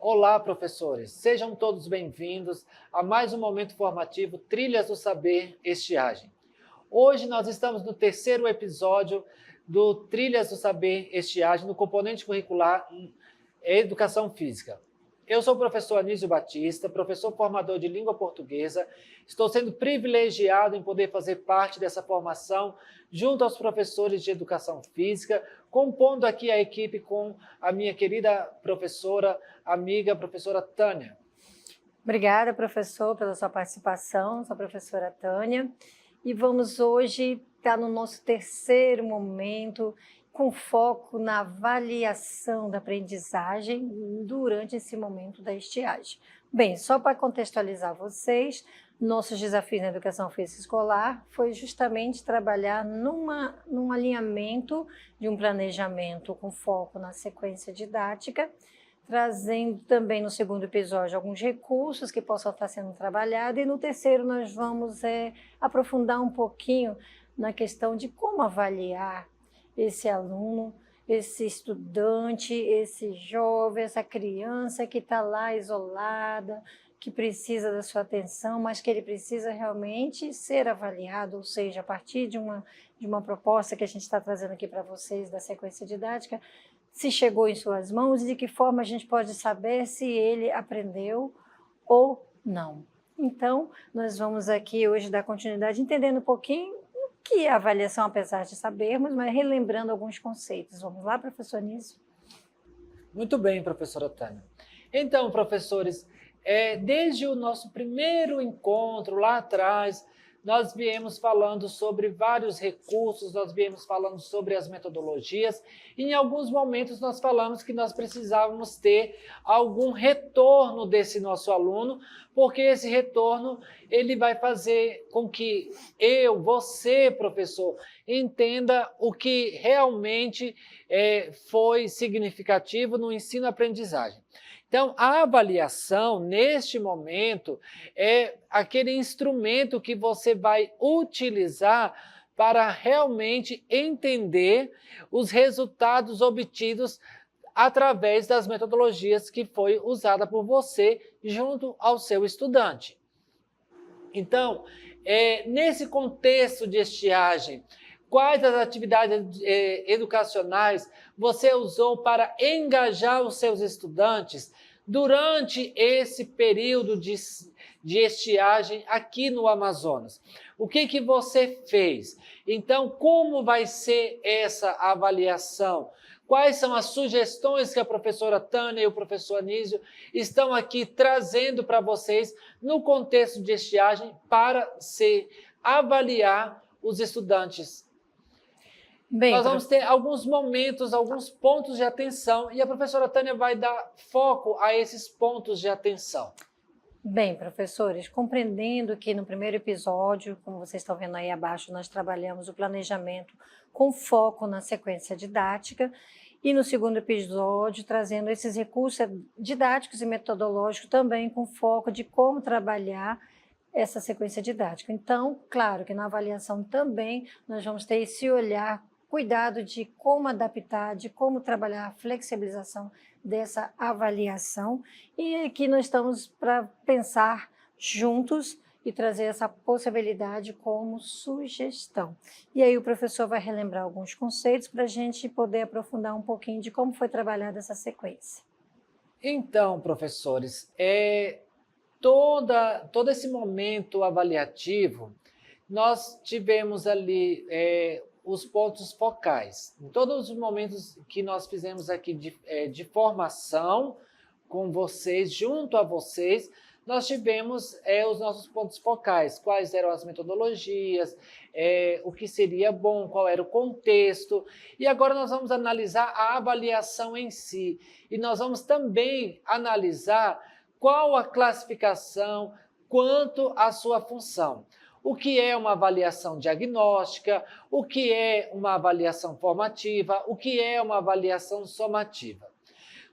Olá, professores! Sejam todos bem-vindos a mais um momento formativo Trilhas do Saber Estiagem. Hoje nós estamos no terceiro episódio do Trilhas do Saber Estiagem, no componente curricular Educação Física. Eu sou o professor Anísio Batista, professor formador de língua portuguesa. Estou sendo privilegiado em poder fazer parte dessa formação junto aos professores de educação física, compondo aqui a equipe com a minha querida professora, amiga, professora Tânia. Obrigada, professor, pela sua participação, sou a professora Tânia. E vamos hoje estar no nosso terceiro momento, com foco na avaliação da aprendizagem durante esse momento da estiagem. Bem, só para contextualizar vocês, nossos desafios na educação física escolar foi justamente trabalhar num alinhamento de um planejamento com foco na sequência didática, trazendo também no segundo episódio alguns recursos que possam estar sendo trabalhados, e no terceiro nós vamos aprofundar um pouquinho na questão de como avaliar esse aluno, esse estudante, esse jovem, essa criança que está lá isolada, que precisa da sua atenção, mas que ele precisa realmente ser avaliado, ou seja, a partir de uma proposta que a gente está trazendo aqui para vocês da sequência didática, se chegou em suas mãos e de que forma a gente pode saber se ele aprendeu ou não. Então, nós vamos aqui hoje dar continuidade entendendo um pouquinho o que é avaliação, apesar de sabermos, mas relembrando alguns conceitos. Vamos lá, professor Anísio? Muito bem, professora Tânia. Então, professores, desde o nosso primeiro encontro lá atrás, nós viemos falando sobre vários recursos, nós viemos falando sobre as metodologias, e em alguns momentos nós falamos que nós precisávamos ter algum retorno desse nosso aluno, porque esse retorno ele vai fazer com que você, professor, entenda o que realmente foi significativo no ensino-aprendizagem. Então, a avaliação, neste momento, é aquele instrumento que você vai utilizar para realmente entender os resultados obtidos através das metodologias que foi usada por você junto ao seu estudante. Então, nesse contexto de estiagem, quais as atividades educacionais você usou para engajar os seus estudantes durante esse período de estiagem aqui no Amazonas? O que você fez? Então, como vai ser essa avaliação? Quais são as sugestões que a professora Tânia e o professor Anísio estão aqui trazendo para vocês no contexto de estiagem para se avaliar os estudantes? Bem, nós vamos ter alguns momentos, alguns pontos de atenção, e a professora Tânia vai dar foco a esses pontos de atenção. Bem, professores, compreendendo que no primeiro episódio, como vocês estão vendo aí abaixo, nós trabalhamos o planejamento com foco na sequência didática, e no segundo episódio trazendo esses recursos didáticos e metodológicos também com foco de como trabalhar essa sequência didática. Então, claro que na avaliação também nós vamos ter esse olhar, cuidado de como adaptar, de como trabalhar a flexibilização dessa avaliação, e aqui nós estamos para pensar juntos e trazer essa possibilidade como sugestão. E aí o professor vai relembrar alguns conceitos para a gente poder aprofundar um pouquinho de como foi trabalhada essa sequência. Então, professores, todo esse momento avaliativo, nós tivemos ali os pontos focais. Em todos os momentos que nós fizemos aqui de formação com vocês, junto a vocês, nós tivemos os nossos pontos focais, quais eram as metodologias, o que seria bom, qual era o contexto. E agora nós vamos analisar a avaliação em si. E nós vamos também analisar qual a classificação, quanto a sua função. O que é uma avaliação diagnóstica, o que é uma avaliação formativa, o que é uma avaliação somativa.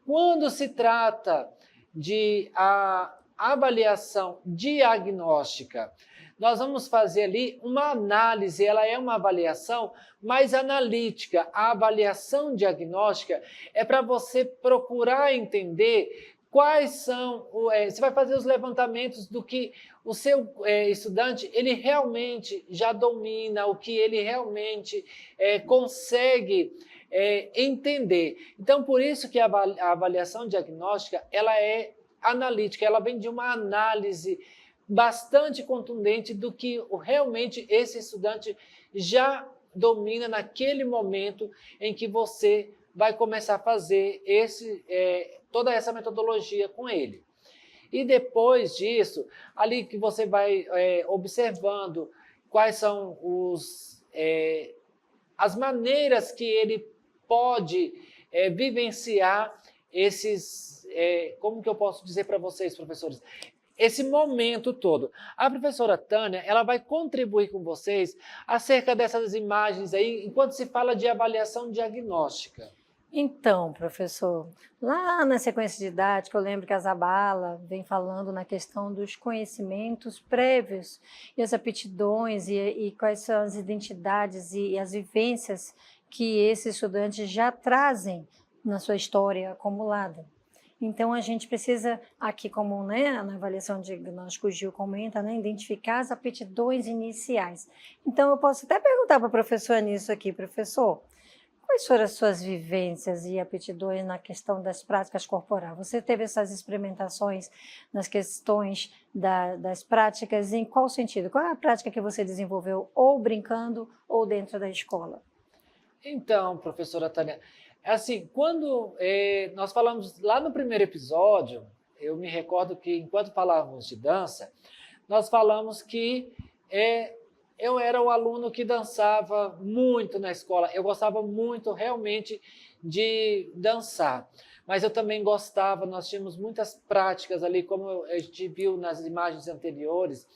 Quando se trata de a avaliação diagnóstica, nós vamos fazer ali uma análise, ela é uma avaliação mais analítica. A avaliação diagnóstica é para você procurar entender quais são, você vai fazer os levantamentos do que o seu estudante ele realmente já domina, o que ele realmente consegue entender. Então, por isso que a avaliação diagnóstica ela é analítica, ela vem de uma análise bastante contundente do que realmente esse estudante já domina naquele momento em que você vai começar a fazer toda essa metodologia com ele. E depois disso, ali que você vai observando quais são as maneiras que ele pode vivenciar esses, como que eu posso dizer para vocês, professores, esse momento todo. A professora Tânia, ela vai contribuir com vocês acerca dessas imagens aí, enquanto se fala de avaliação diagnóstica. Então, professor, lá na sequência didática, eu lembro que a Zabala vem falando na questão dos conhecimentos prévios e as aptidões e quais são as identidades e as vivências que esses estudantes já trazem na sua história acumulada. Então, a gente precisa, aqui como na avaliação diagnóstica, o Gil comenta, identificar as aptidões iniciais. Então, eu posso até perguntar para a professora nisso aqui, professor, quais foram as suas vivências e aptidões na questão das práticas corporais? Você teve essas experimentações nas questões das práticas, em qual sentido? Qual é a prática que você desenvolveu ou brincando ou dentro da escola? Então, professora Tânia, assim, quando nós falamos lá no primeiro episódio, eu me recordo que enquanto falávamos de dança, nós falamos que eu era o aluno que dançava muito na escola, eu gostava muito realmente de dançar, mas eu também gostava, nós tínhamos muitas práticas ali, como a gente viu nas imagens anteriores,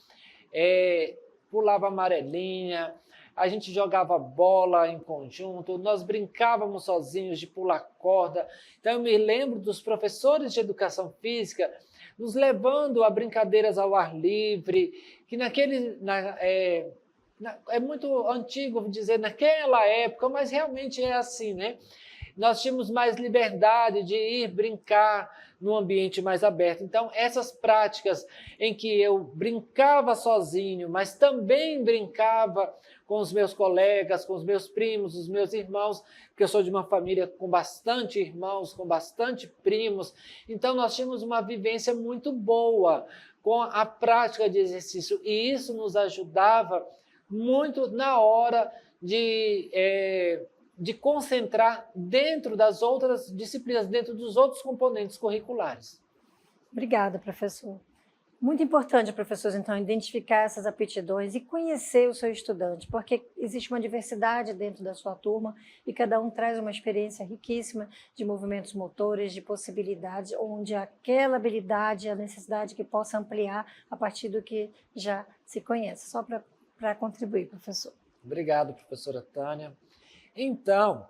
pulava amarelinha, a gente jogava bola em conjunto, nós brincávamos sozinhos de pular corda. Então, eu me lembro dos professores de educação física nos levando a brincadeiras ao ar livre, que é muito antigo dizer naquela época, mas realmente é assim, né? Nós tínhamos mais liberdade de ir brincar num ambiente mais aberto. Então, essas práticas em que eu brincava sozinho, mas também brincava com os meus colegas, com os meus primos, os meus irmãos, porque eu sou de uma família com bastante irmãos, com bastante primos. Então, nós tínhamos uma vivência muito boa com a prática de exercício e isso nos ajudava muito na hora de concentrar dentro das outras disciplinas, dentro dos outros componentes curriculares. Obrigada, professor. Muito importante, professores, então, identificar essas aptidões e conhecer o seu estudante, porque existe uma diversidade dentro da sua turma e cada um traz uma experiência riquíssima de movimentos motores, de possibilidades, onde aquela habilidade, a necessidade que possa ampliar a partir do que já se conhece. Só para contribuir, professor. Obrigado, professora Tânia. Então,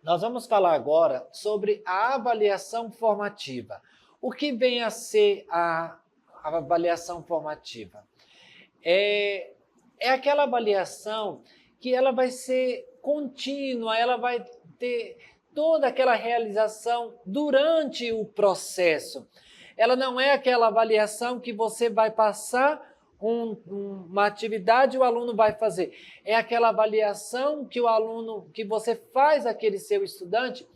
nós vamos falar agora sobre a avaliação formativa. O que vem a ser a avaliação formativa? É aquela avaliação que ela vai ser contínua, ela vai ter toda aquela realização durante o processo. Ela não é aquela avaliação que você vai passar uma atividade e o aluno vai fazer. É aquela avaliação que você faz aquele seu estudante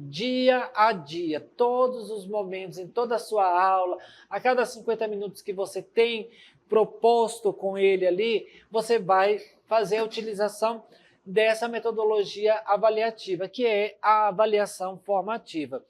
dia a dia, todos os momentos, em toda a sua aula, a cada 50 minutos que você tem proposto com ele ali, você vai fazer a utilização dessa metodologia avaliativa, que é a avaliação formativa.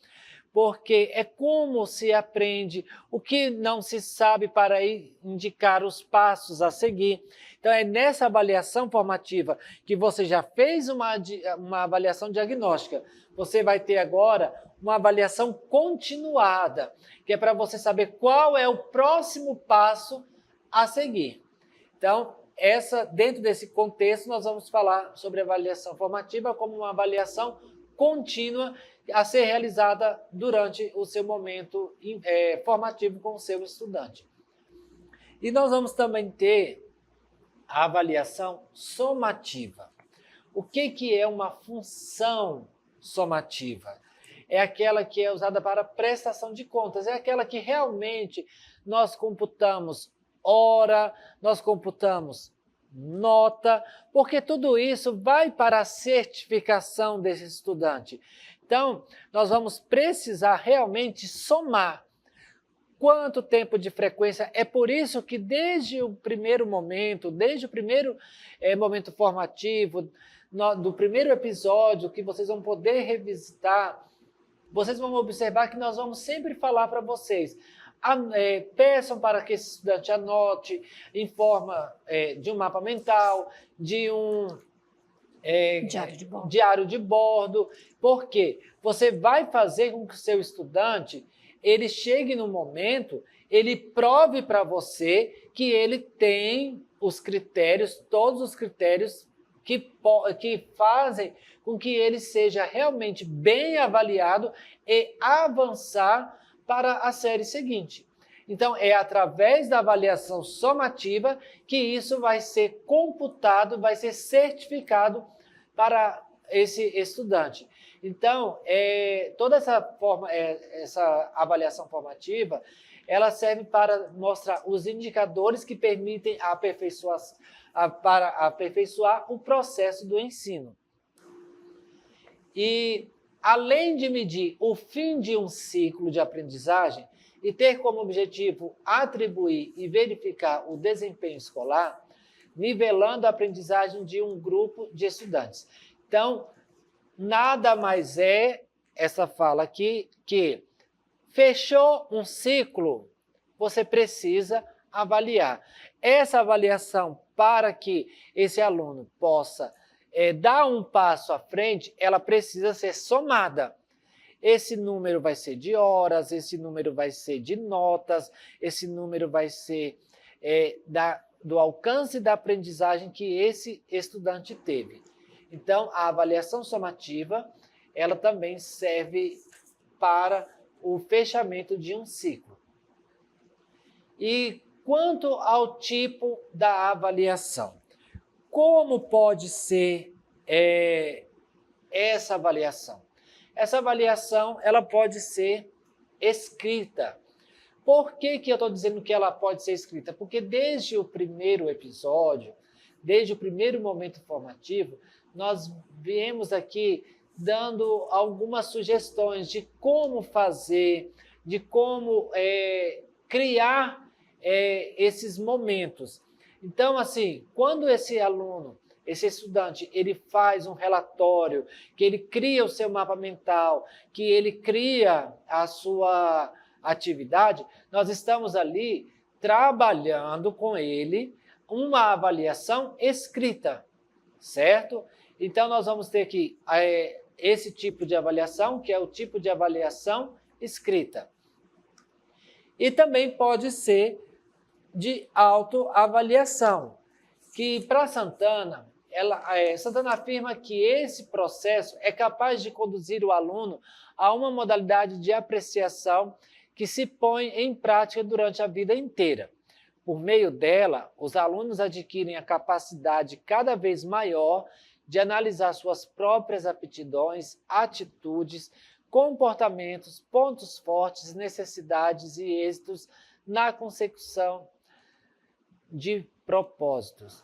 Porque é como se aprende o que não se sabe para indicar os passos a seguir. Então, é nessa avaliação formativa que você já fez uma avaliação diagnóstica. Você vai ter agora uma avaliação continuada, que é para você saber qual é o próximo passo a seguir. Então, dentro desse contexto, nós vamos falar sobre a avaliação formativa como uma avaliação contínua a ser realizada durante o seu momento formativo com o seu estudante. E nós vamos também ter a avaliação somativa. O que é uma função somativa? é aquela que é usada para prestação de contas, é aquela que realmente nós computamos hora, nós computamos nota, porque tudo isso vai para a certificação desse estudante. Então, nós vamos precisar realmente somar quanto tempo de frequência. É por isso que desde o primeiro momento, desde o primeiro momento formativo, do primeiro episódio que vocês vão poder revisitar, vocês vão observar que nós vamos sempre falar para vocês. Peçam para que esse estudante anote em forma de um mapa mental, de um diário de bordo, porque você vai fazer com que o seu estudante ele chegue no momento, ele prove para você que ele tem os critérios, todos os critérios que fazem com que ele seja realmente bem avaliado e avançar para a série seguinte. Então, é através da avaliação somativa que isso vai ser computado, vai ser certificado para esse estudante. Então, toda essa avaliação formativa, ela serve para mostrar os indicadores que permitem para aperfeiçoar o processo do ensino. E, além de medir o fim de um ciclo de aprendizagem e ter como objetivo atribuir e verificar o desempenho escolar, nivelando a aprendizagem de um grupo de estudantes. Então, nada mais é essa fala aqui que fechou um ciclo, você precisa avaliar. Essa avaliação, para que esse aluno possa dar um passo à frente, ela precisa ser somada. Esse número vai ser de horas, esse número vai ser de notas, esse número vai ser do alcance da aprendizagem que esse estudante teve. Então, a avaliação somativa, ela também serve para o fechamento de um ciclo. E quanto ao tipo da avaliação, como pode ser essa avaliação? Essa avaliação, ela pode ser escrita. Por que eu estou dizendo que ela pode ser escrita? Porque desde o primeiro episódio, desde o primeiro momento formativo, nós viemos aqui dando algumas sugestões de como fazer, de como criar esses momentos. Então, assim, quando esse aluno, esse estudante, ele faz um relatório, que ele cria o seu mapa mental, que ele cria a sua atividade, nós estamos ali trabalhando com ele uma avaliação escrita, certo? Então, nós vamos ter aqui esse tipo de avaliação, que é o tipo de avaliação escrita. E também pode ser de autoavaliação, que para Santana, Santana afirma que esse processo é capaz de conduzir o aluno a uma modalidade de apreciação que se põe em prática durante a vida inteira. Por meio dela, os alunos adquirem a capacidade cada vez maior de analisar suas próprias aptidões, atitudes, comportamentos, pontos fortes, necessidades e êxitos na consecução de propósitos.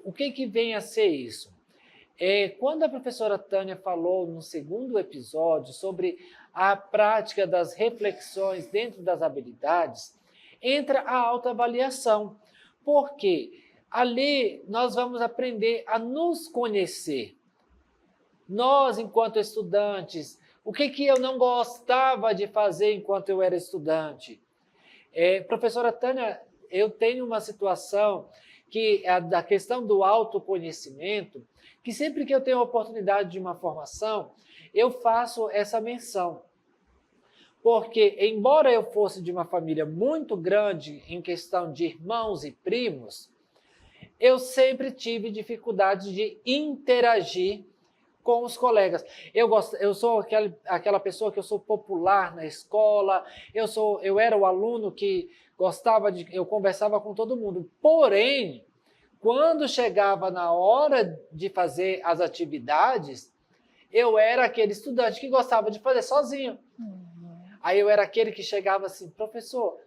O que vem a ser isso? Quando a professora Tânia falou no segundo episódio sobre a prática das reflexões dentro das habilidades, entra a autoavaliação, porque ali nós vamos aprender a nos conhecer. Nós, enquanto estudantes, o que eu não gostava de fazer enquanto eu era estudante? Professora Tânia, eu tenho uma situação que é da questão do autoconhecimento, que sempre que eu tenho a oportunidade de uma formação, eu faço essa menção. Porque, embora eu fosse de uma família muito grande em questão de irmãos e primos, eu sempre tive dificuldade de interagir com os colegas. Eu sou aquela pessoa que eu sou popular na escola, eu era o aluno que eu conversava com todo mundo. Porém, quando chegava na hora de fazer as atividades, eu era aquele estudante que gostava de fazer sozinho. Aí eu era aquele que chegava assim, professor,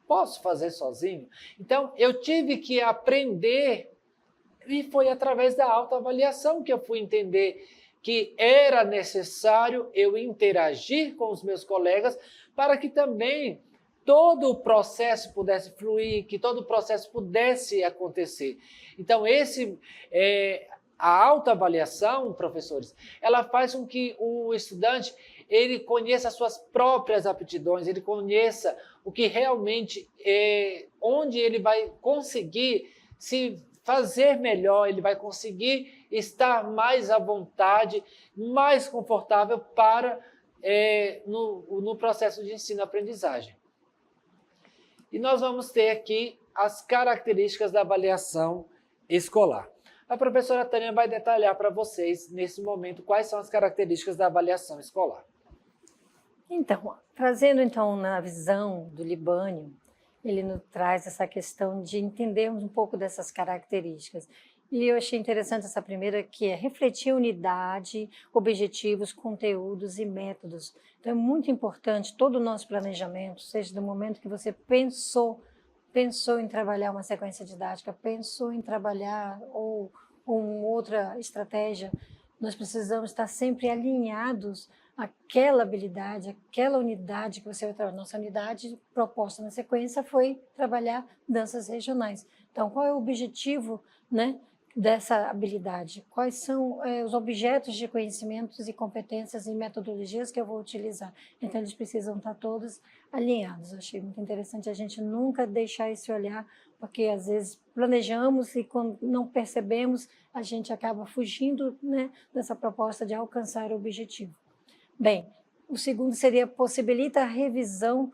posso fazer sozinho? Então, eu tive que aprender, e foi através da autoavaliação que eu fui entender que era necessário eu interagir com os meus colegas para que também todo o processo pudesse fluir, que todo o processo pudesse acontecer. Então, a autoavaliação, professores, ela faz com que o estudante ele conheça as suas próprias aptidões, ele conheça o que realmente onde ele vai conseguir se fazer melhor, ele vai conseguir estar mais à vontade, mais confortável no processo de ensino-aprendizagem. E nós vamos ter aqui as características da avaliação escolar. A professora Tânia vai detalhar para vocês, nesse momento, quais são as características da avaliação escolar. Então, trazendo então na visão do Libânio, ele nos traz essa questão de entendermos um pouco dessas características. E eu achei interessante essa primeira, que é refletir unidade, objetivos, conteúdos e métodos. Então é muito importante todo o nosso planejamento, seja do momento que você pensou em trabalhar uma sequência didática, pensou em trabalhar ou outra estratégia, nós precisamos estar sempre alinhados àquela habilidade, àquela unidade que você vai trabalhar. Nossa unidade proposta na sequência foi trabalhar danças regionais. Então, qual é o objetivo, né, dessa habilidade? Quais são os objetos de conhecimentos e competências e metodologias que eu vou utilizar? Então, eles precisam estar todos alinhados. Eu achei muito interessante a gente nunca deixar esse olhar, porque às vezes planejamos e quando não percebemos, a gente acaba fugindo, né, dessa proposta de alcançar o objetivo. Bem, o segundo seria possibilita a revisão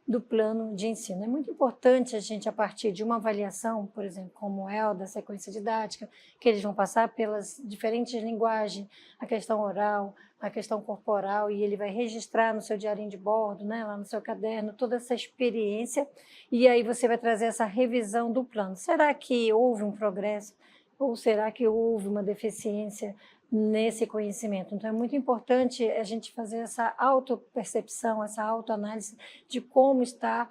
do plano de ensino. É muito importante a gente, a partir de uma avaliação, por exemplo, como é a da sequência didática, que eles vão passar pelas diferentes linguagens, a questão oral, a questão corporal, e ele vai registrar no seu diarinho de bordo, né, lá no seu caderno, toda essa experiência, e aí você vai trazer essa revisão do plano. Será que houve um progresso ou será que houve uma deficiência nesse conhecimento? Então, é muito importante a gente fazer essa autopercepção, essa autoanálise de como está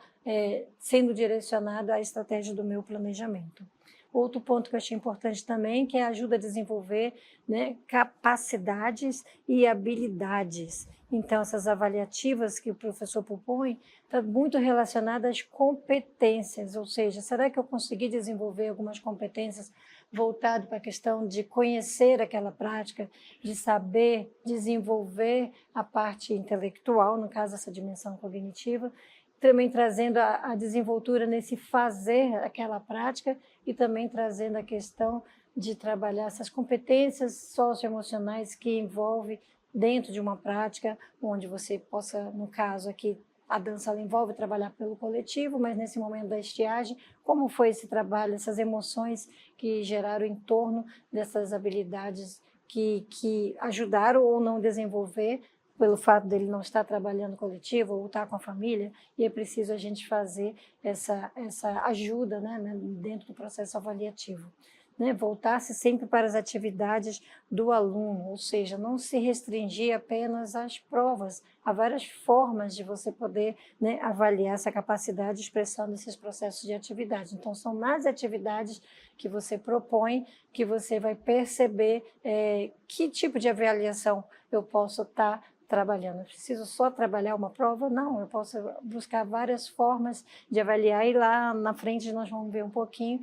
sendo direcionada a estratégia do meu planejamento. Outro ponto que eu achei importante também, que é a ajuda a desenvolver, né, capacidades e habilidades. Então, essas avaliativas que o professor propõe estão muito relacionadas às competências, ou seja, será que eu consegui desenvolver algumas competências voltado para a questão de conhecer aquela prática, de saber desenvolver a parte intelectual, no caso essa dimensão cognitiva, também trazendo a desenvoltura nesse fazer aquela prática e também trazendo a questão de trabalhar essas competências socioemocionais que envolve dentro de uma prática, onde você possa, no caso aqui, a dança ela envolve trabalhar pelo coletivo, mas nesse momento da estiagem, como foi esse trabalho, essas emoções que geraram em torno dessas habilidades que ajudaram ou não desenvolver pelo fato dele não estar trabalhando coletivo ou estar com a família, e é preciso a gente fazer essa ajuda, né, dentro do processo avaliativo. Né, voltar-se sempre para as atividades do aluno, ou seja, não se restringir apenas às provas. Há várias formas de você poder, né, avaliar essa capacidade de expressão desses processos de atividade. Então, são nas atividades que você propõe que você vai perceber que tipo de avaliação eu posso estar trabalhando. Eu preciso só trabalhar uma prova? Não, eu posso buscar várias formas de avaliar e lá na frente nós vamos ver um pouquinho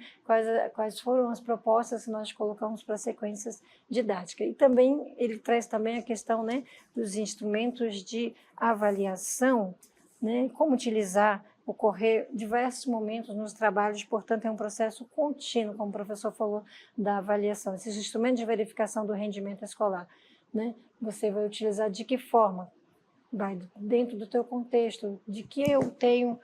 quais foram as propostas que nós colocamos para sequências didáticas. E também ele traz também a questão, né, dos instrumentos de avaliação, né, como utilizar, ocorrer diversos momentos nos trabalhos, portanto é um processo contínuo, como o professor falou, da avaliação. Esses instrumentos de verificação do rendimento escolar, né? Você vai utilizar de que forma? Vai dentro do teu contexto, de que eu tenho,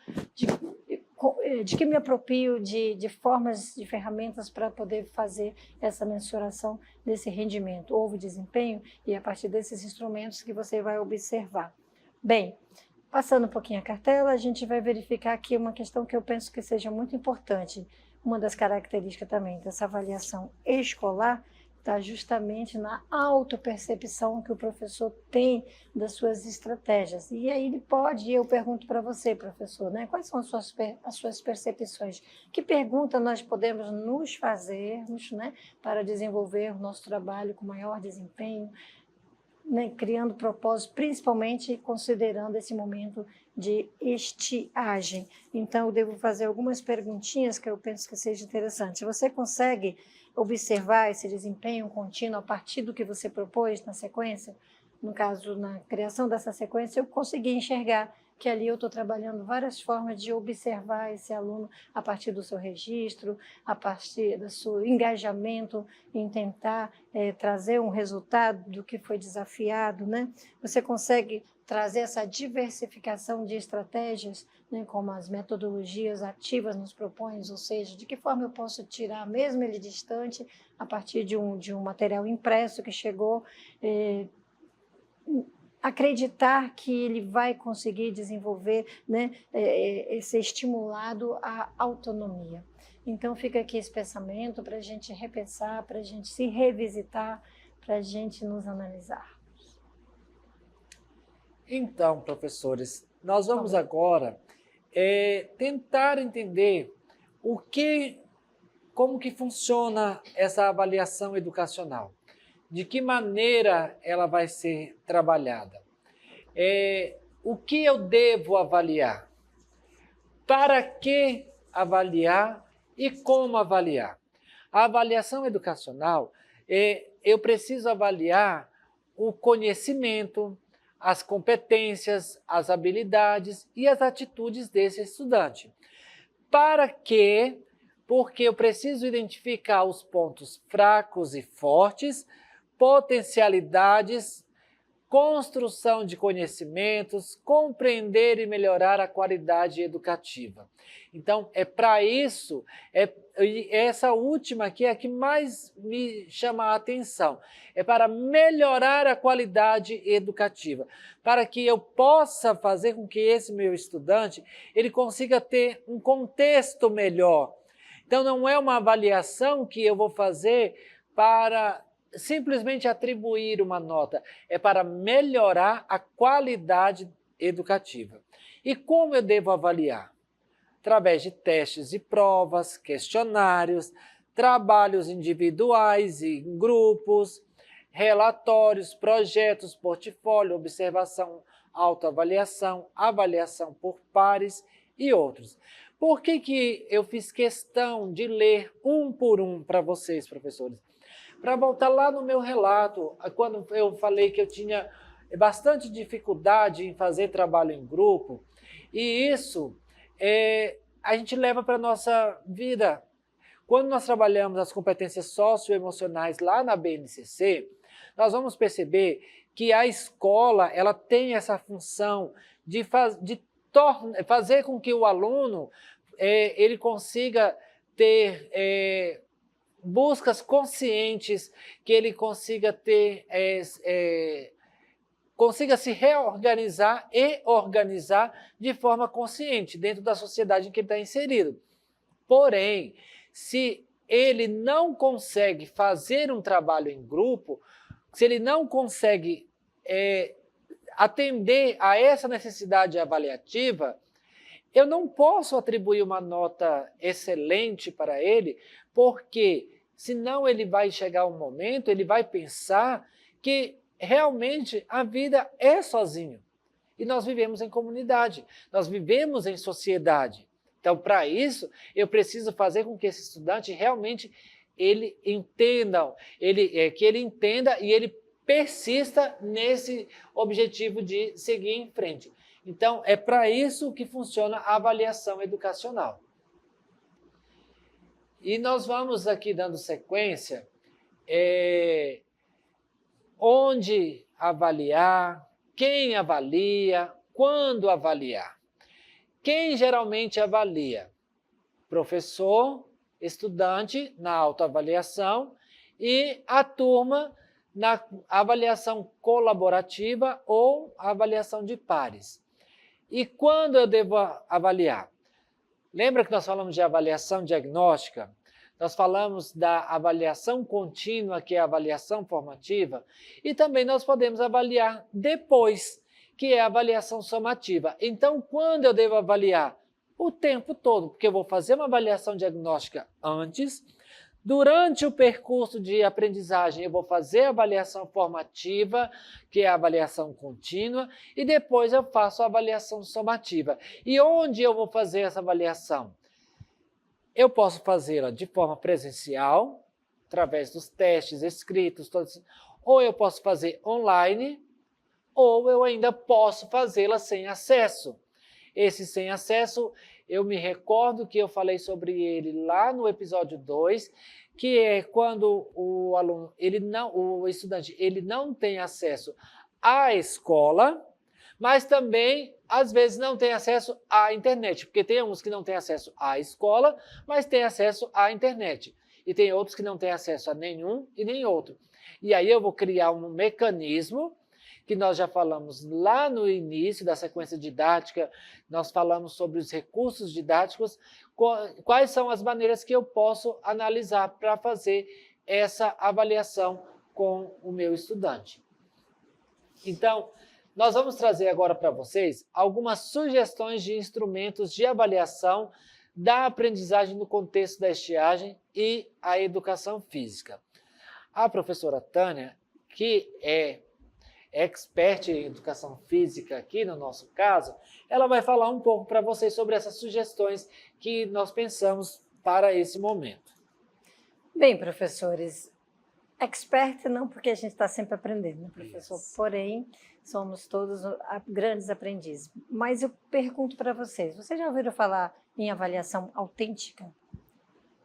de que me aproprio de formas, de ferramentas para poder fazer essa mensuração desse rendimento. Houve desempenho e é a partir desses instrumentos que você vai observar. Bem, passando um pouquinho a cartela, a gente vai verificar aqui uma questão que eu penso que seja muito importante. Uma das características também dessa avaliação escolar está justamente na autopercepção que o professor tem das suas estratégias. E aí ele pode, eu pergunto para você, professor, né, quais são as suas percepções? Que pergunta nós podemos nos fazermos, né, para desenvolver o nosso trabalho com maior desempenho, né, criando propósito, principalmente considerando esse momento de estiagem. Então, eu devo fazer algumas perguntinhas que eu penso que seja interessante. Você consegue observar esse desempenho contínuo a partir do que você propôs na sequência? No caso, na criação dessa sequência, eu consegui enxergar que ali eu estou trabalhando várias formas de observar esse aluno a partir do seu registro, a partir do seu engajamento em tentar trazer um resultado do que foi desafiado, né? Você consegue trazer essa diversificação de estratégias, né, como as metodologias ativas nos propõem, ou seja, de que forma eu posso tirar, mesmo ele distante, a partir de um material impresso que chegou, acreditar que ele vai conseguir desenvolver, né, ser estimulado à autonomia. Então fica aqui esse pensamento para a gente repensar, para a gente se revisitar, para a gente nos analisar. Então, professores, nós vamos agora tentar entender como que funciona essa avaliação educacional. De que maneira ela vai ser trabalhada? O que eu devo avaliar? Para que avaliar e como avaliar? A avaliação educacional, eu preciso avaliar o conhecimento, as competências, as habilidades e as atitudes desse estudante. Para quê? Porque eu preciso identificar os pontos fracos e fortes, potencialidades, construção de conhecimentos, compreender e melhorar a qualidade educativa. Então, para isso, essa última aqui é a que mais me chama a atenção. É para melhorar a qualidade educativa, para que eu possa fazer com que esse meu estudante ele consiga ter um contexto melhor. Então, não é uma avaliação que eu vou fazer para simplesmente atribuir uma nota, é para melhorar a qualidade educativa. E como eu devo avaliar? Através de testes e provas, questionários, trabalhos individuais e em grupos, relatórios, projetos, portfólio, observação, autoavaliação, avaliação por pares e outros. Por que eu fiz questão de ler um por um para vocês, professores? Para voltar lá no meu relato, quando eu falei que eu tinha bastante dificuldade em fazer trabalho em grupo, e isso a gente leva para a nossa vida. Quando nós trabalhamos as competências socioemocionais lá na BNCC, nós vamos perceber que a escola ela tem essa função de fazer com que o aluno ele consiga ter buscas conscientes, que ele consiga ter, consiga se reorganizar e organizar de forma consciente dentro da sociedade em que ele está inserido. Porém, se ele não consegue fazer um trabalho em grupo, se ele não consegue atender a essa necessidade avaliativa, eu não posso atribuir uma nota excelente para ele, porque senão ele vai chegar um momento, ele vai pensar que realmente a vida é sozinho. E nós vivemos em comunidade, nós vivemos em sociedade. Então, para isso, eu preciso fazer com que esse estudante realmente ele entenda, que ele entenda e ele persista nesse objetivo de seguir em frente. Então, é para isso que funciona a avaliação educacional. E nós vamos aqui dando sequência, onde avaliar, quem avalia, quando avaliar. Quem geralmente avalia? Professor, estudante na autoavaliação e a turma na avaliação colaborativa ou avaliação de pares. E quando eu devo avaliar? Lembra que nós falamos de avaliação diagnóstica? nós falamos da avaliação contínua, que é a avaliação formativa, e também nós podemos avaliar depois, que é a avaliação somativa. Então, quando eu devo avaliar? O tempo todo, porque eu vou fazer uma avaliação diagnóstica antes, durante o percurso de aprendizagem eu vou fazer a avaliação formativa, que é a avaliação contínua, e depois eu faço a avaliação somativa. E onde eu vou fazer essa avaliação? Eu posso fazê-la de forma presencial, através dos testes escritos, ou eu posso fazer online, ou eu ainda posso fazê-la sem acesso. Esse sem acesso, eu me recordo que eu falei sobre ele lá no episódio 2, que é quando o aluno, o estudante, ele não tem acesso à escola, mas também, às vezes, não tem acesso à internet, porque tem uns que não têm acesso à escola, mas têm acesso à internet. E tem outros que não têm acesso a nenhum e nem outro. E aí eu vou criar um mecanismo que nós já falamos lá no início da sequência didática, nós falamos sobre os recursos didáticos, quais são as maneiras que eu posso analisar para fazer essa avaliação com o meu estudante. Então, nós vamos trazer agora para vocês algumas sugestões de instrumentos de avaliação da aprendizagem no contexto da estiagem e a educação física. A professora Tânia, que é expert em educação física aqui no nosso caso, ela vai falar um pouco para vocês sobre essas sugestões que nós pensamos para esse momento. Bem, professores, expert não, porque a gente está sempre aprendendo, né, professor? Isso. Porém, somos todos grandes aprendizes. Mas eu pergunto para vocês já ouviram falar em avaliação autêntica?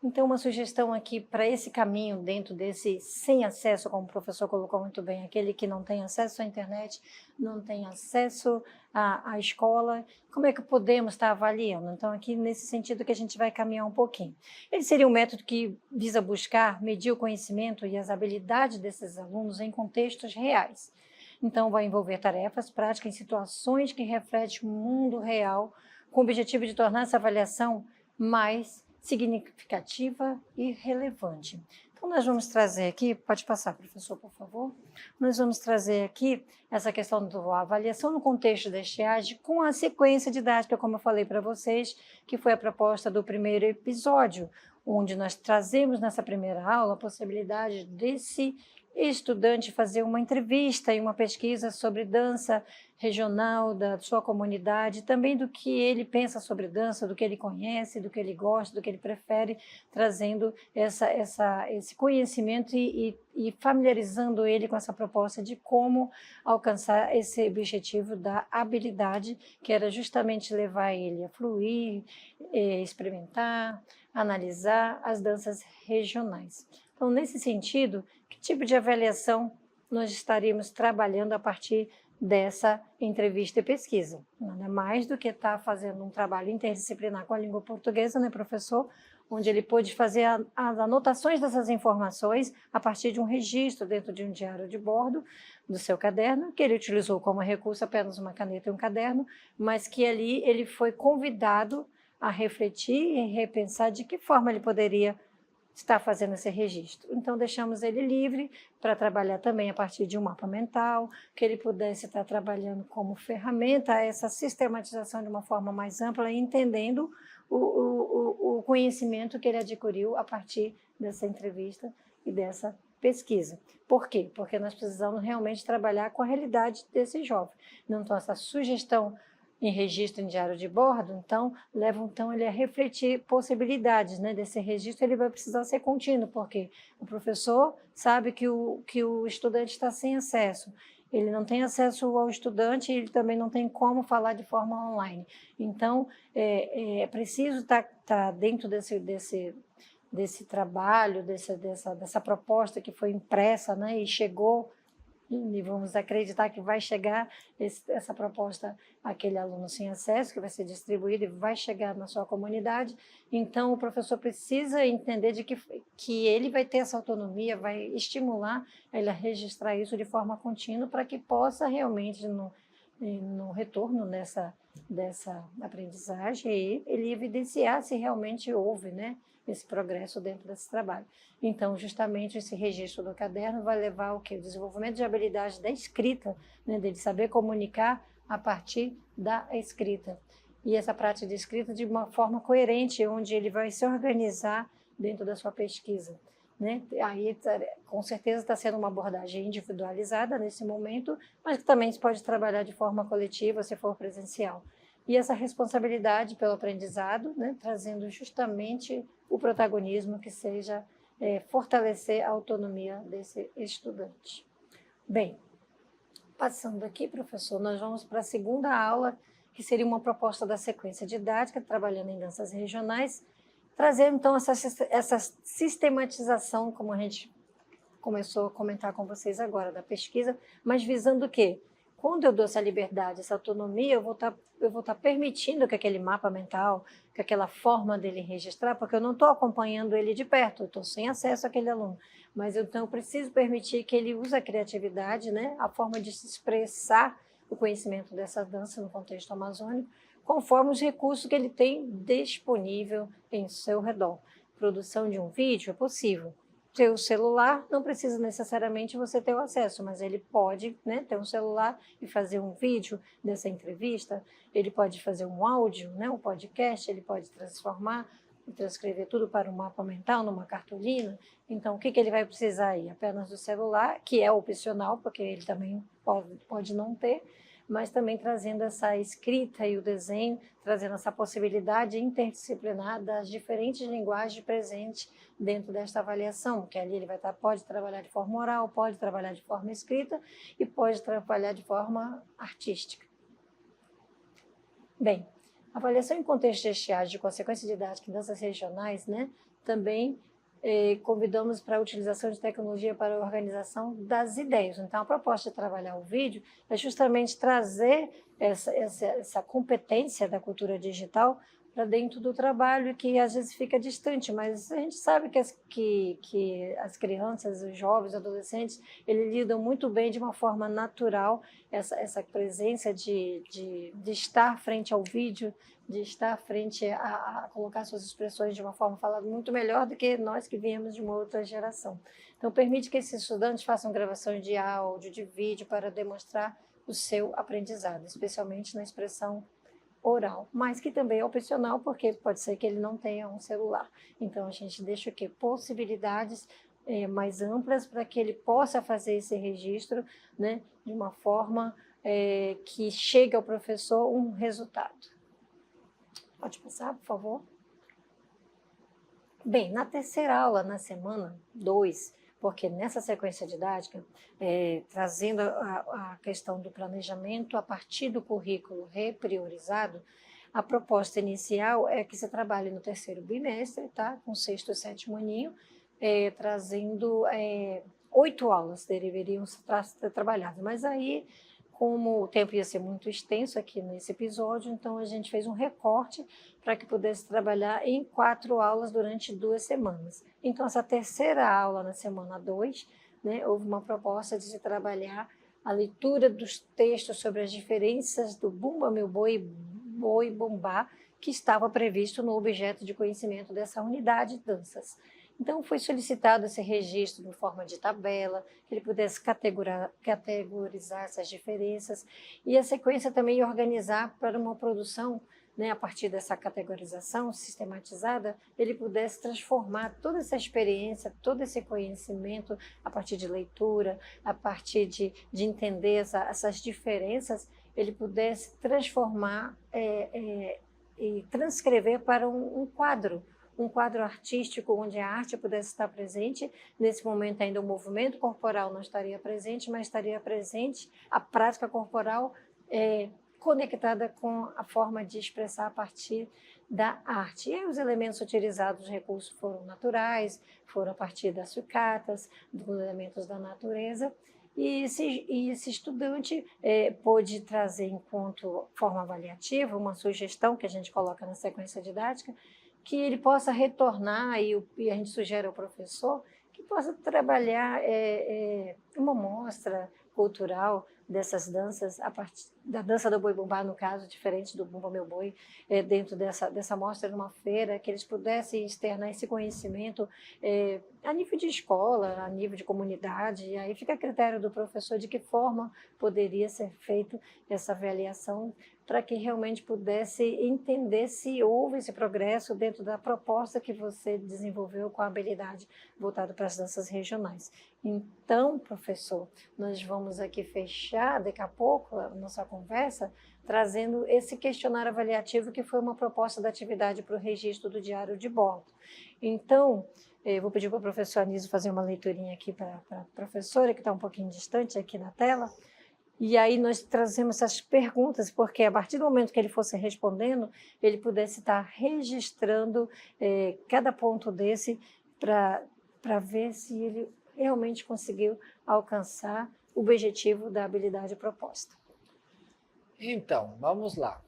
Então, uma sugestão aqui para esse caminho, dentro desse sem acesso, como o professor colocou muito bem, aquele que não tem acesso à internet, não tem acesso à escola, como é que podemos estar avaliando? Então, aqui nesse sentido que a gente vai caminhar um pouquinho. Ele seria um método que visa buscar, medir o conhecimento e as habilidades desses alunos em contextos reais. Então, vai envolver tarefas práticas em situações que refletem o mundo real, com o objetivo de tornar essa avaliação mais significativa e relevante. Então, nós vamos trazer aqui, pode passar, professor, por favor? Nós vamos trazer aqui essa questão da avaliação no contexto da estiagem com a sequência didática, como eu falei para vocês, que foi a proposta do primeiro episódio, onde nós trazemos nessa primeira aula a possibilidade desse estudante fazer uma entrevista e uma pesquisa sobre dança regional da sua comunidade, também do que ele pensa sobre dança, do que ele conhece, do que ele gosta, do que ele prefere, trazendo esse conhecimento e familiarizando ele com essa proposta de como alcançar esse objetivo da habilidade, que era justamente levar ele a fluir, experimentar, analisar as danças regionais. Então, nesse sentido, que tipo de avaliação nós estaríamos trabalhando a partir dessa entrevista e pesquisa? Nada mais do que estar fazendo um trabalho interdisciplinar com a língua portuguesa, né, professor? Onde ele pôde fazer as anotações dessas informações a partir de um registro dentro de um diário de bordo do seu caderno, que ele utilizou como recurso apenas uma caneta e um caderno, mas que ali ele foi convidado a refletir e repensar de que forma ele poderia está fazendo esse registro. Então, deixamos ele livre para trabalhar também a partir de um mapa mental, que ele pudesse estar trabalhando como ferramenta essa sistematização de uma forma mais ampla, entendendo o conhecimento que ele adquiriu a partir dessa entrevista e dessa pesquisa. Por quê? Porque nós precisamos realmente trabalhar com a realidade desse jovem. Então, essa sugestão em registro em diário de bordo, então, leva ele a refletir possibilidades, né, desse registro. Ele vai precisar ser contínuo, porque o professor sabe que o estudante está sem acesso, ele não tem acesso ao estudante e ele também não tem como falar de forma online. Então, é preciso estar dentro desse trabalho, dessa proposta que foi impressa, né, e chegou. E vamos acreditar que vai chegar essa proposta àquele aluno sem acesso, que vai ser distribuído e vai chegar na sua comunidade. Então, o professor precisa entender que ele vai ter essa autonomia, vai estimular ele a registrar isso de forma contínua para que possa realmente, no retorno dessa aprendizagem e ele evidenciar se realmente houve, né, esse progresso dentro desse trabalho. Então, justamente esse registro do caderno vai levar ao quê? O desenvolvimento de habilidade da escrita, né, dele saber comunicar a partir da escrita. E essa prática de escrita de uma forma coerente, onde ele vai se organizar dentro da sua pesquisa. Né? Aí, com certeza, está sendo uma abordagem individualizada nesse momento, mas que também se pode trabalhar de forma coletiva se for presencial. E essa responsabilidade pelo aprendizado, né, trazendo justamente o protagonismo que seja fortalecer a autonomia desse estudante. Bem, passando aqui, professor, nós vamos para a segunda aula, que seria uma proposta da sequência didática, trabalhando em danças regionais, trazendo então essa sistematização, como a gente começou a comentar com vocês agora, da pesquisa, mas visando o quê? Quando eu dou essa liberdade, essa autonomia, eu vou estar permitindo que aquele mapa mental, que aquela forma dele registrar, porque eu não estou acompanhando ele de perto, eu estou sem acesso àquele aluno, mas então eu preciso permitir que ele use a criatividade, né, a forma de se expressar o conhecimento dessa dança no contexto amazônico, conforme os recursos que ele tem disponível em seu redor. Produção de um vídeo é possível. Ter o celular, não precisa necessariamente você ter o acesso, mas ele pode, né, ter um celular e fazer um vídeo dessa entrevista, ele pode fazer um áudio, né, um podcast, ele pode transformar e transcrever tudo para um mapa mental, numa cartolina. Então, o que ele vai precisar aí? Apenas do celular, que é opcional, porque ele também pode não ter, mas também trazendo essa escrita e o desenho, trazendo essa possibilidade interdisciplinar das diferentes linguagens presentes dentro desta avaliação, que ali ele pode trabalhar de forma oral, pode trabalhar de forma escrita e pode trabalhar de forma artística. Bem, avaliação em contexto de estiagem de consequência didática em danças regionais, né, também convidamos para a utilização de tecnologia para a organização das ideias. Então, a proposta de trabalhar o vídeo é justamente trazer essa competência da cultura digital para dentro do trabalho, que às vezes fica distante, mas a gente sabe que as crianças, os jovens, os adolescentes, eles lidam muito bem de uma forma natural, essa presença de estar frente ao vídeo, de estar frente a colocar suas expressões de uma forma falada muito melhor do que nós que viemos de uma outra geração. Então, permite que esses estudantes façam gravações de áudio, de vídeo, para demonstrar o seu aprendizado, especialmente na expressão oral, mas que também é opcional, porque pode ser que ele não tenha um celular. Então, a gente deixa o quê? Possibilidades mais amplas para que ele possa fazer esse registro, né, de uma forma que chegue ao professor um resultado. Pode passar, por favor? Bem, na terceira aula, na semana 2, porque nessa sequência didática, trazendo a questão do planejamento a partir do currículo repriorizado, a proposta inicial é que você trabalhe no terceiro bimestre, tá? Com sexto e sétimo aninho, trazendo 8 aulas deveriam ser trabalhadas, mas aí, como o tempo ia ser muito extenso aqui nesse episódio, então a gente fez um recorte para que pudesse trabalhar em 4 aulas durante 2 semanas. Então, essa terceira aula, na semana 2, né, houve uma proposta de se trabalhar a leitura dos textos sobre as diferenças do Bumba Meu Boi, Boi Bumbá, que estava previsto no objeto de conhecimento dessa unidade de danças. Então, foi solicitado esse registro em forma de tabela, que ele pudesse categorizar essas diferenças e a sequência também organizar para uma produção, né, a partir dessa categorização sistematizada, ele pudesse transformar toda essa experiência, todo esse conhecimento, a partir de leitura, a partir de entender essas diferenças, ele pudesse transformar e transcrever para um quadro artístico onde a arte pudesse estar presente. Nesse momento ainda o movimento corporal não estaria presente, mas estaria presente a prática corporal conectada com a forma de expressar a partir da arte. E aí os elementos utilizados, os recursos foram naturais, foram a partir das sucatas, dos elementos da natureza, e esse estudante pôde trazer enquanto forma avaliativa uma sugestão que a gente coloca na sequência didática, que ele possa retornar, e a gente sugere ao professor que possa trabalhar uma mostra cultural dessas danças da dança do boi-bumbá, no caso, diferente do Bumba Meu Boi, dentro dessa mostra numa feira, que eles pudessem externar esse conhecimento a nível de escola, a nível de comunidade, e aí fica a critério do professor de que forma poderia ser feita essa avaliação para que realmente pudesse entender se houve esse progresso dentro da proposta que você desenvolveu com a habilidade voltada para as danças regionais. Então, professor, nós vamos aqui fechar daqui a pouco a nossa conversa trazendo esse questionário avaliativo que foi uma proposta da atividade para o registro do diário de bordo. Então, eu vou pedir para o professor Anísio fazer uma leiturinha aqui para a professora, que está um pouquinho distante aqui na tela. E aí nós trazemos essas perguntas, porque a partir do momento que ele fosse respondendo, ele pudesse estar registrando cada ponto desse para ver se ele realmente conseguiu alcançar o objetivo da habilidade proposta. Então, vamos lá.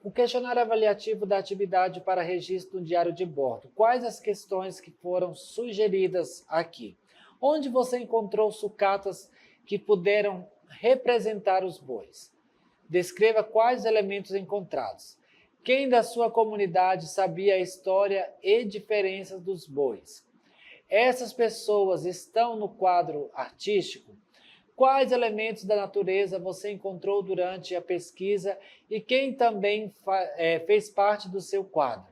O questionário avaliativo da atividade para registro do diário de bordo. Quais as questões que foram sugeridas aqui? Onde você encontrou sucatas que puderam representar os bois? Descreva quais elementos encontrados. Quem da sua comunidade sabia a história e diferenças dos bois? Essas pessoas estão no quadro artístico? Quais elementos da natureza você encontrou durante a pesquisa e quem também fez parte do seu quadro?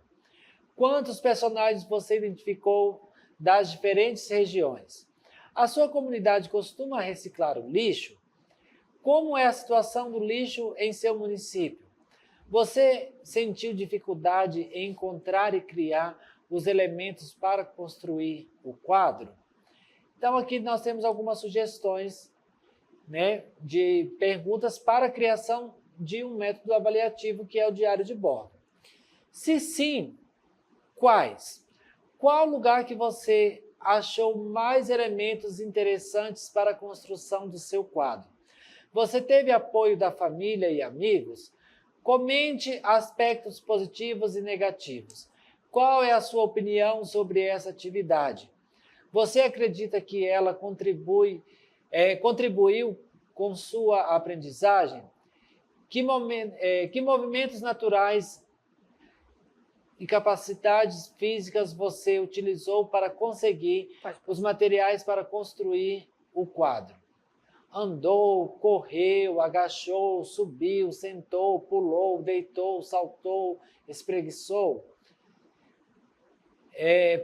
Quantos personagens você identificou das diferentes regiões? A sua comunidade costuma reciclar o lixo? Como é a situação do lixo em seu município? Você sentiu dificuldade em encontrar e criar os elementos para construir o quadro? Então, aqui nós temos algumas sugestões, né, de perguntas para a criação de um método avaliativo que é o diário de bordo. Se sim, quais? Qual lugar que você achou mais elementos interessantes para a construção do seu quadro? Você teve apoio da família e amigos? Comente aspectos positivos e negativos. Qual é a sua opinião sobre essa atividade? Você acredita que ela contribuiu com sua aprendizagem? Que movimentos naturais e capacidades físicas você utilizou para conseguir os materiais para construir o quadro? Andou, correu, agachou, subiu, sentou, pulou, deitou, saltou, espreguiçou.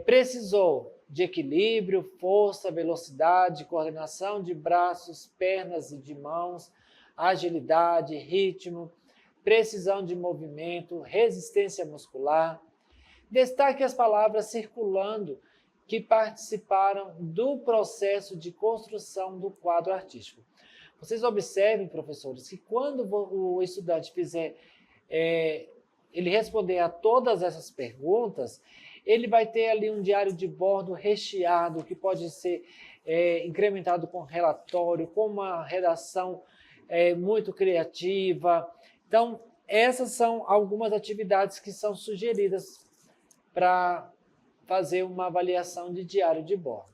Precisou de equilíbrio, força, velocidade, coordenação de braços, pernas e de mãos, agilidade, ritmo, precisão de movimento, resistência muscular. Destaque as palavras circulando que participaram do processo de construção do quadro artístico. Vocês observem, professores, que quando o estudante fizer, ele responder a todas essas perguntas, ele vai ter ali um diário de bordo recheado, que pode ser incrementado com relatório, com uma redação muito criativa. Então, essas são algumas atividades que são sugeridas para fazer uma avaliação de diário de bordo.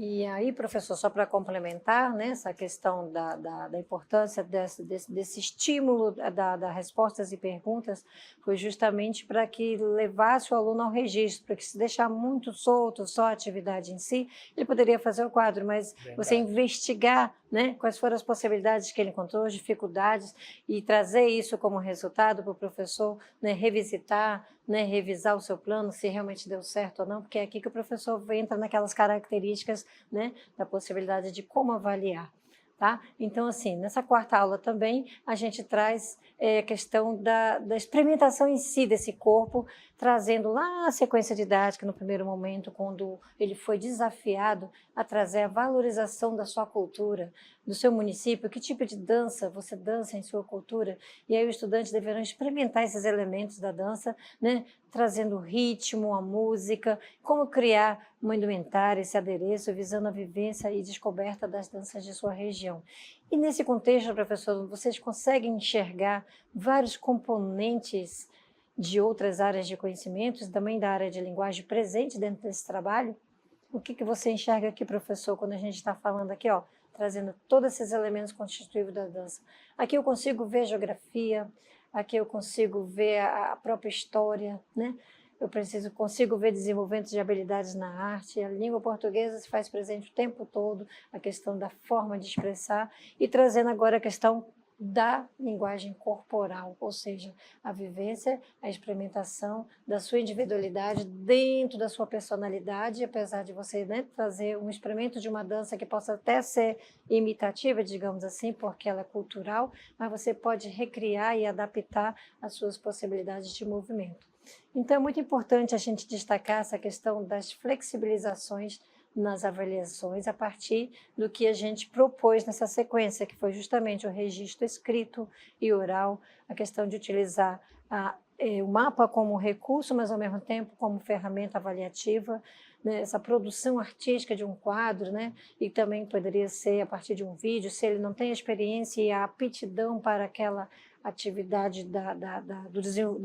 E aí, professor, só para complementar, né, essa questão da importância desse estímulo das respostas e perguntas, foi justamente para que levasse o aluno ao registro, porque se deixar muito solto só a atividade em si, ele poderia fazer o quadro, mas você investigar, né, quais foram as possibilidades que ele encontrou, as dificuldades, e trazer isso como resultado para o professor, né, revisitar, né, revisar o seu plano, se realmente deu certo ou não, porque é aqui que o professor entra naquelas características, né, da possibilidade de como avaliar. Tá? Então, assim, nessa quarta aula também, a gente traz a questão da experimentação em si desse corpo, trazendo lá a sequência didática no primeiro momento, quando ele foi desafiado a trazer a valorização da sua cultura, do seu município, que tipo de dança você dança em sua cultura, e aí os estudantes deverão experimentar esses elementos da dança, né, trazendo o ritmo, a música, como criar uma indumentária, esse adereço, visando a vivência e descoberta das danças de sua região. E nesse contexto, professor, vocês conseguem enxergar vários componentes de outras áreas de conhecimentos, também da área de linguagem presente dentro desse trabalho? O que você enxerga aqui, professor, quando a gente está falando aqui, ó, trazendo todos esses elementos constitutivos da dança. Aqui eu consigo ver geografia, aqui eu consigo ver a própria história, né? Consigo ver desenvolvimento de habilidades na arte. A língua portuguesa se faz presente o tempo todo, a questão da forma de expressar, e trazendo agora a questão da linguagem corporal, ou seja, a vivência, a experimentação da sua individualidade dentro da sua personalidade, apesar de você, né, trazer um experimento de uma dança que possa até ser imitativa, digamos assim, porque ela é cultural, mas você pode recriar e adaptar as suas possibilidades de movimento. Então é muito importante a gente destacar essa questão das flexibilizações nas avaliações a partir do que a gente propôs nessa sequência, que foi justamente o registro escrito e oral, a questão de utilizar o mapa como recurso, mas ao mesmo tempo como ferramenta avaliativa, né, essa produção artística de um quadro, né, e também poderia ser a partir de um vídeo, se ele não tem a experiência e a aptidão para aquela atividade da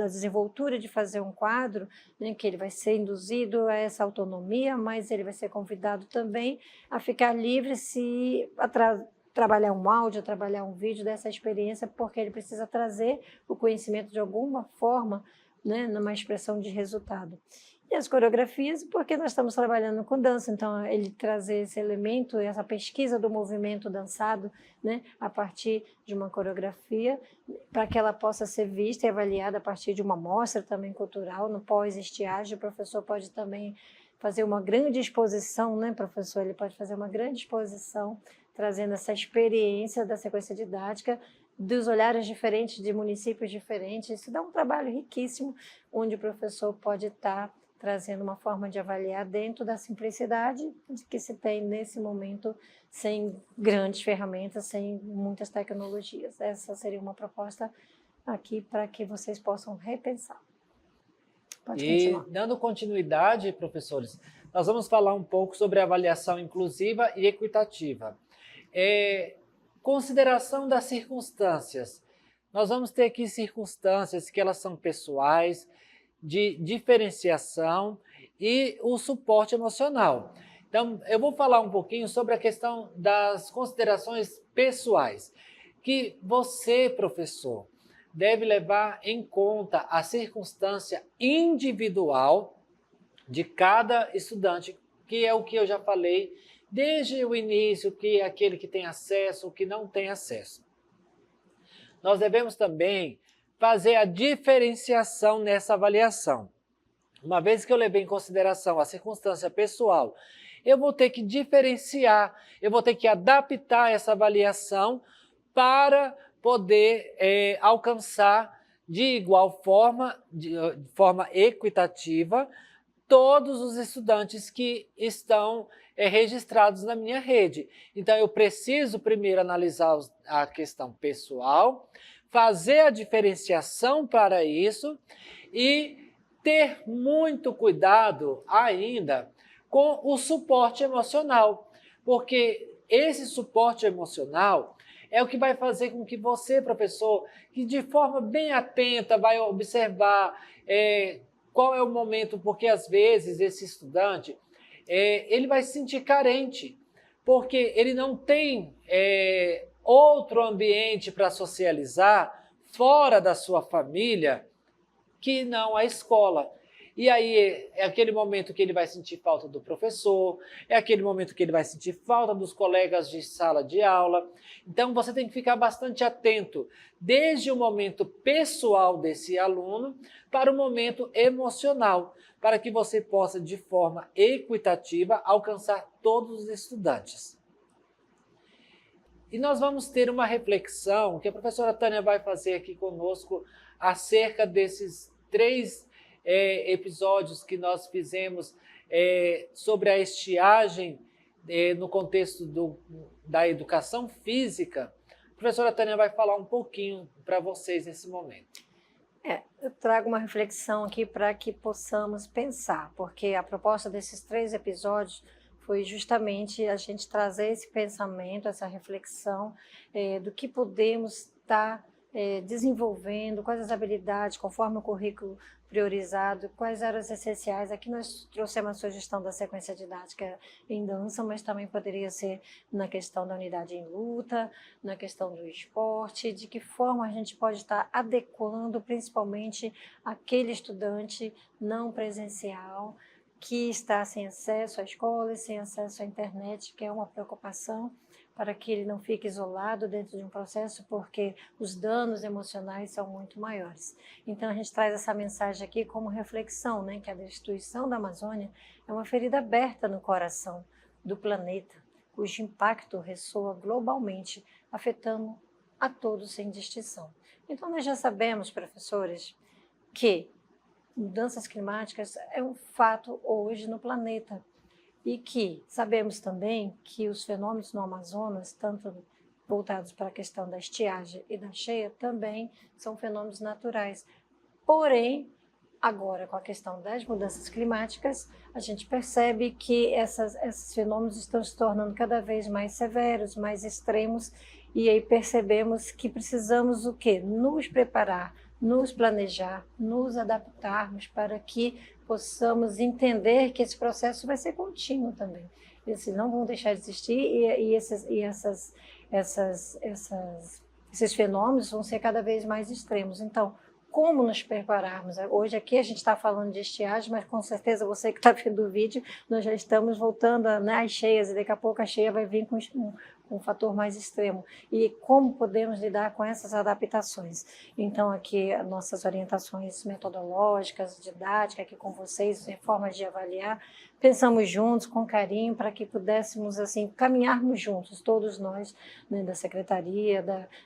desenvoltura de fazer um quadro, né, que ele vai ser induzido a essa autonomia, mas ele vai ser convidado também a ficar livre se trabalhar um áudio, trabalhar um vídeo dessa experiência, porque ele precisa trazer o conhecimento de alguma forma, né, numa expressão de resultado. E as coreografias, porque nós estamos trabalhando com dança, então ele trazer esse elemento, essa pesquisa do movimento dançado, né, a partir de uma coreografia, para que ela possa ser vista e avaliada a partir de uma mostra também cultural, no pós-estiagem. O professor pode também fazer uma grande exposição, né, professor? Ele pode fazer uma grande exposição, trazendo essa experiência da sequência didática, dos olhares diferentes, de municípios diferentes. Isso dá um trabalho riquíssimo, onde o professor pode estar trazendo uma forma de avaliar dentro da simplicidade que se tem nesse momento, sem grandes ferramentas, sem muitas tecnologias. Essa seria uma proposta aqui para que vocês possam repensar. Pode continuar. Dando continuidade, professores, nós vamos falar um pouco sobre avaliação inclusiva e equitativa. Consideração das circunstâncias. Nós vamos ter aqui circunstâncias que elas são pessoais, de diferenciação e o suporte emocional. Então, eu vou falar um pouquinho sobre a questão das considerações pessoais, que você, professor, deve levar em conta a circunstância individual de cada estudante, que é o que eu já falei desde o início, que é aquele que tem acesso, o que não tem acesso. Nós devemos também fazer a diferenciação nessa avaliação. Uma vez que eu levei em consideração a circunstância pessoal, eu vou ter que diferenciar, eu vou ter que adaptar essa avaliação para poder alcançar de igual forma, de forma equitativa, todos os estudantes que estão registrados na minha rede. Então, eu preciso primeiro analisar a questão pessoal, fazer a diferenciação para isso e ter muito cuidado ainda com o suporte emocional, porque esse suporte emocional é o que vai fazer com que você, professor, que de forma bem atenta vai observar qual é o momento, porque às vezes esse estudante ele vai se sentir carente, porque ele não tem outro ambiente para socializar fora da sua família que não a escola. E aí é aquele momento que ele vai sentir falta do professor, é aquele momento que ele vai sentir falta dos colegas de sala de aula. Então você tem que ficar bastante atento, desde o momento pessoal desse aluno para o momento emocional, para que você possa, de forma equitativa, alcançar todos os estudantes. E nós vamos ter uma reflexão que a professora Tânia vai fazer aqui conosco acerca desses 3 episódios que nós fizemos sobre a estiagem no contexto da educação física. A professora Tânia vai falar um pouquinho para vocês nesse momento. Eu trago uma reflexão aqui para que possamos pensar, porque a proposta desses 3 episódios foi justamente a gente trazer esse pensamento, essa reflexão do que podemos estar desenvolvendo, quais as habilidades, conforme o currículo priorizado, quais eram as essenciais. Aqui nós trouxemos a sugestão da sequência didática em dança, mas também poderia ser na questão da unidade em luta, na questão do esporte, de que forma a gente pode estar adequando principalmente aquele estudante não presencial que está sem acesso à escola e sem acesso à internet, que é uma preocupação, para que ele não fique isolado dentro de um processo, porque os danos emocionais são muito maiores. Então a gente traz essa mensagem aqui como reflexão, né, que a destruição da Amazônia é uma ferida aberta no coração do planeta, cujo impacto ressoa globalmente, afetando a todos sem distinção. Então nós já sabemos, professores, que mudanças climáticas é um fato hoje no planeta. E que sabemos também que os fenômenos no Amazonas, tanto voltados para a questão da estiagem e da cheia, também são fenômenos naturais. Porém, agora com a questão das mudanças climáticas, a gente percebe que esses fenômenos estão se tornando cada vez mais severos, mais extremos, e aí percebemos que precisamos o quê? Nos preparar, nos planejar, nos adaptarmos para que possamos entender que esse processo vai ser contínuo também. Eles não vão deixar de existir esses fenômenos vão ser cada vez mais extremos. Então, como nos prepararmos? Hoje aqui a gente está falando de estiagem, mas com certeza você que está vendo o vídeo, nós já estamos voltando às cheias e daqui a pouco a cheia vai vir com um fator mais extremo. E como podemos lidar com essas adaptações? Então aqui nossas orientações metodológicas, didáticas aqui com vocês, formas de avaliar, pensamos juntos com carinho para que pudéssemos assim caminharmos juntos, todos nós, né, da Secretaria,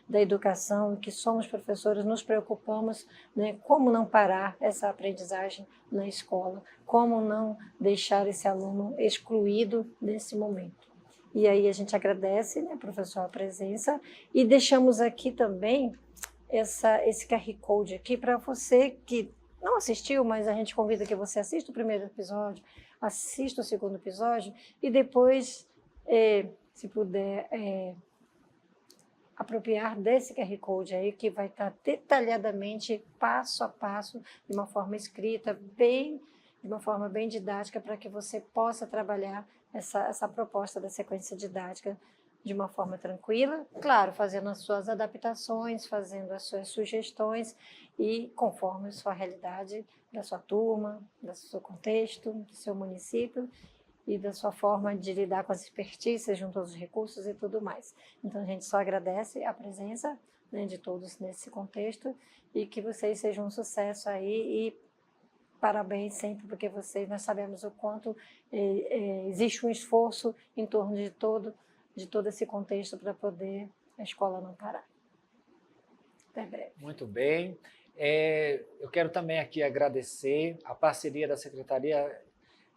da Educação, que somos professores, nos preocupamos, né, como não parar essa aprendizagem na escola, como não deixar esse aluno excluído nesse momento. E aí a gente agradece, né, professor, a presença, e deixamos aqui também esse QR Code aqui para você que não assistiu, mas a gente convida que você assista o primeiro episódio, assista o segundo episódio e depois, se puder, apropriar desse QR Code aí, que vai estar detalhadamente, passo a passo, de uma forma escrita, de uma forma bem didática, para que você possa trabalhar essa proposta da sequência didática de uma forma tranquila, claro, fazendo as suas adaptações, fazendo as suas sugestões e conforme a sua realidade, da sua turma, do seu contexto, do seu município e da sua forma de lidar com as expertises junto aos recursos e tudo mais. Então a gente só agradece a presença, né, de todos nesse contexto e que vocês sejam um sucesso aí e parabéns sempre, porque nós sabemos o quanto existe um esforço em torno de todo esse contexto para poder a escola não parar. Até breve. Muito bem. Eu quero também aqui agradecer a parceria da Secretaria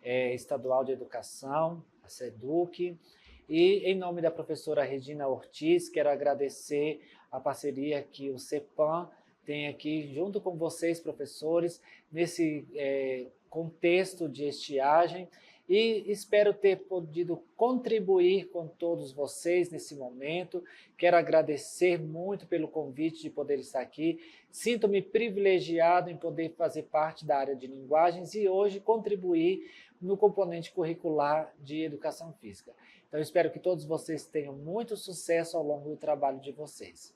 Estadual de Educação, a SEDUC, e em nome da professora Regina Ortiz, quero agradecer a parceria que o CEPAM tem aqui junto com vocês, professores, nesse contexto de estiagem, e espero ter podido contribuir com todos vocês nesse momento. Quero agradecer muito pelo convite de poder estar aqui. Sinto-me privilegiado em poder fazer parte da área de linguagens e hoje contribuir no componente curricular de educação física. Então, espero que todos vocês tenham muito sucesso ao longo do trabalho de vocês.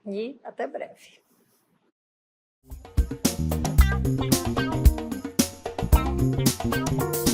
E até breve. Thank you.